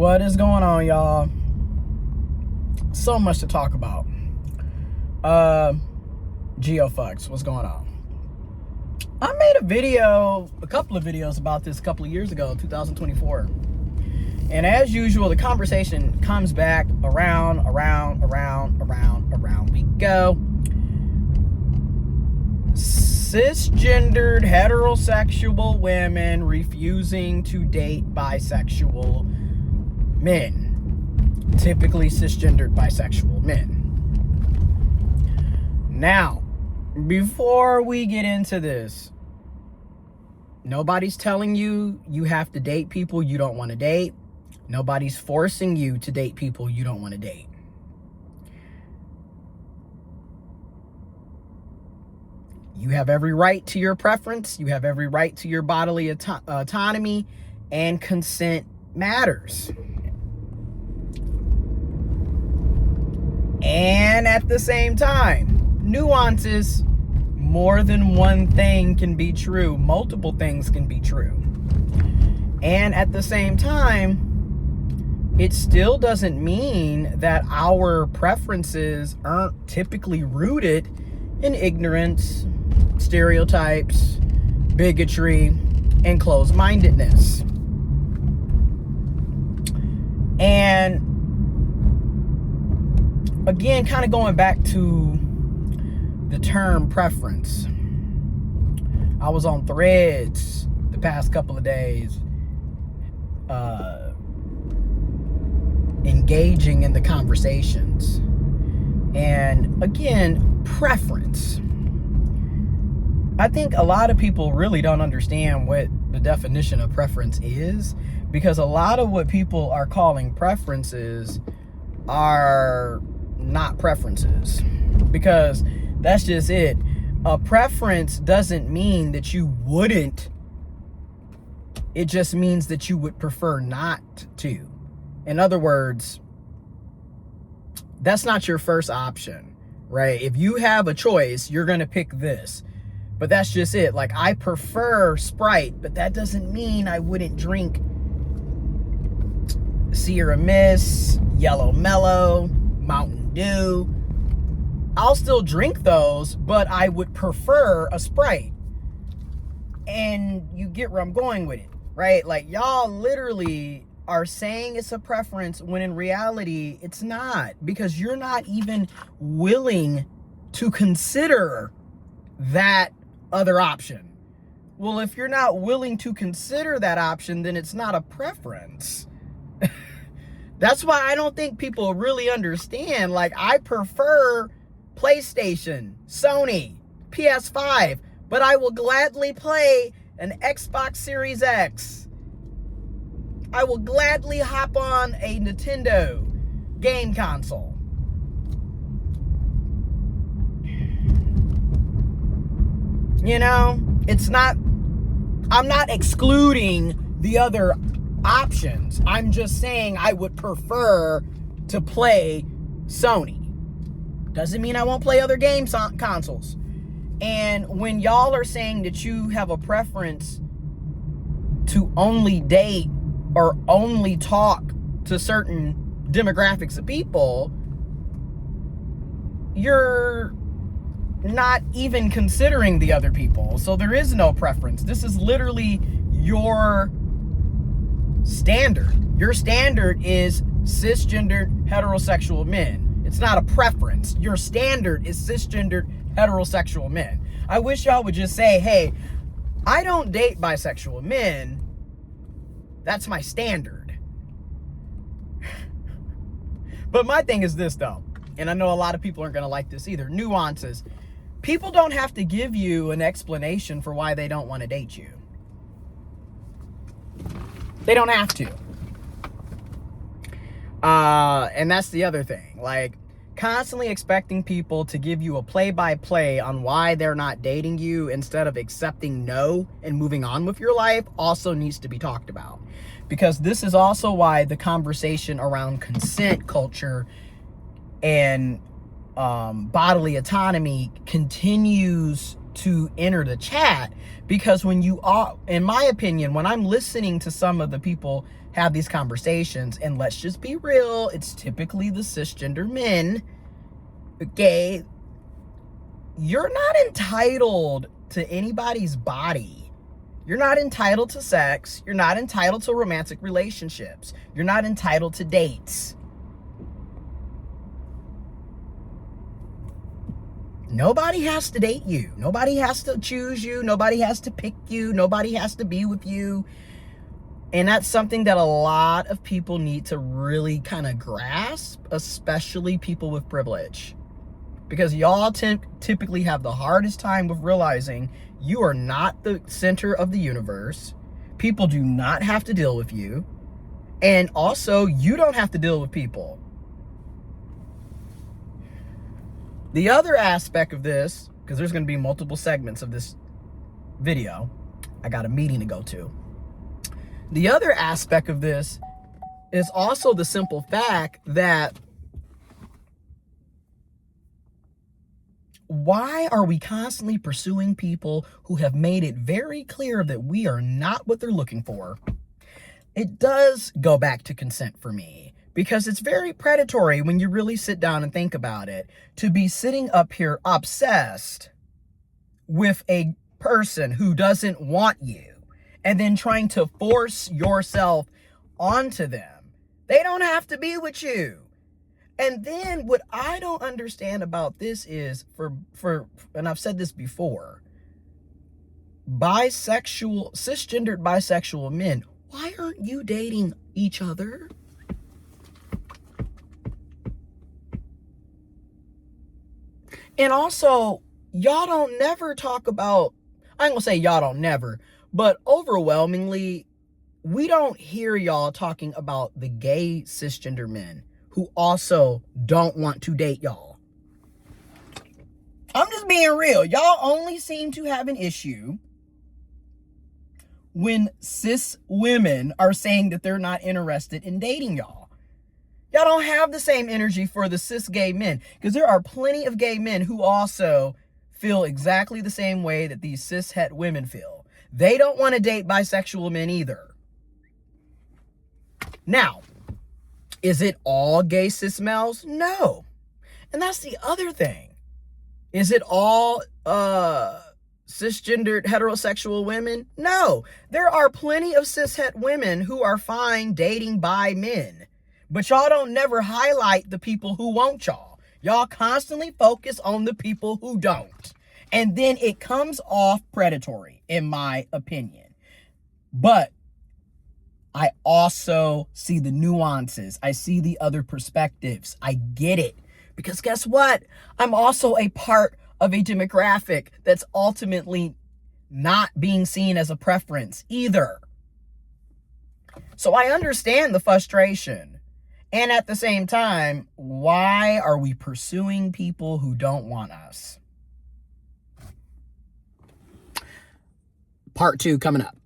What is going on, y'all? So much to talk about. Geofucks, what's going on? I made a couple of videos about this a couple of years ago, 2024. And as usual, the conversation comes back around we go. Cisgendered heterosexual women refusing to date bisexual men. Typically cisgendered bisexual men. Now, before we get into this, nobody's telling you you have to date people you don't want to date. Nobody's forcing you to date people you don't want to date. You have every right to your preference. You have every right to your bodily autonomy, and consent matters. And at the same time, nuances, more than one thing can be true. Multiple things can be true. And at the same time, it still doesn't mean that our preferences aren't typically rooted in ignorance, stereotypes, bigotry, and closed-mindedness. And again, kind of going back to the term preference. I was on Threads the past couple of days, engaging in the conversations. And again, preference. I think a lot of people really don't understand what the definition of preference is, because a lot of what people are calling preferences are not preferences, because that's just it. A preference doesn't mean that you wouldn't. It just means that you would prefer not to. In other words, that's not your first option, right? If you have a choice, you're going to pick this. But that's just it. Like, I prefer Sprite, but that doesn't mean I wouldn't drink Sierra Mist, Yellow Mellow, Mountain Dew. I'll still drink those, but I would prefer a Sprite. And you get where I'm going with it, right? Like, y'all literally are saying it's a preference when in reality it's not, because you're not even willing to consider that other option. Well, if you're not willing to consider that option, then it's not a preference. That's why I don't think people really understand. Like, I prefer PlayStation, Sony, PS5, but I will gladly play an Xbox Series X. I will gladly hop on a Nintendo game console. You know, I'm not excluding the other options. I'm just saying I would prefer to play Sony. Doesn't mean I won't play other game consoles. And when y'all are saying that you have a preference to only date or only talk to certain demographics of people, you're not even considering the other people. So there is no preference. This is literally your standard. Your standard is cisgendered heterosexual men. It's not a preference. Your standard is cisgendered heterosexual men. I wish y'all would just say, hey, I don't date bisexual men. That's my standard. But my thing is this, though, and I know a lot of people aren't going to like this either. Nuances. People don't have to give you an explanation for why they don't want to date you. They don't have to. And that's the other thing. Like, constantly expecting people to give you a play-by-play on why they're not dating you instead of accepting no and moving on with your life also needs to be talked about. Because this is also why the conversation around consent culture and bodily autonomy continues to enter the chat, because when you are, in my opinion, when I'm listening to some of the people have these conversations, and let's just be real, it's typically the cisgender men, okay? You're not entitled to anybody's body. You're not entitled to sex. You're not entitled to romantic relationships. You're not entitled to dates. Nobody has to date you. Nobody has to choose you. Nobody has to pick you. Nobody has to be with you. And that's something that a lot of people need to really kind of grasp, especially people with privilege. Because y'all typically have the hardest time with realizing you are not the center of the universe. People do not have to deal with you. And also, you don't have to deal with people. The other aspect of this, because there's going to be multiple segments of this video, I got a meeting to go to. The other aspect of this is also the simple fact that why are we constantly pursuing people who have made it very clear that we are not what they're looking for? It does go back to consent for me, because it's very predatory when you really sit down and think about it, to be sitting up here obsessed with a person who doesn't want you and then trying to force yourself onto them. They don't have to be with you. And then what I don't understand about this is, and I've said this before, cisgendered bisexual men, why aren't you dating each other? And also, y'all don't never talk about, I ain't gonna say y'all don't never, but overwhelmingly, we don't hear y'all talking about the gay cisgender men who also don't want to date y'all. I'm just being real. Y'all only seem to have an issue when cis women are saying that they're not interested in dating y'all. Y'all don't have the same energy for the cis gay men, because there are plenty of gay men who also feel exactly the same way that these cis het women feel. They don't want to date bisexual men either. Now, is it all gay cis males? No. And that's the other thing. Is it all cisgendered heterosexual women? No. There are plenty of cishet women who are fine dating bi men. But y'all don't never highlight the people who want y'all. Y'all constantly focus on the people who don't. And then it comes off predatory, in my opinion. But I also see the nuances. I see the other perspectives. I get it. Because guess what? I'm also a part of a demographic that's ultimately not being seen as a preference either. So I understand the frustration. And at the same time, why are we pursuing people who don't want us? Part 2 coming up.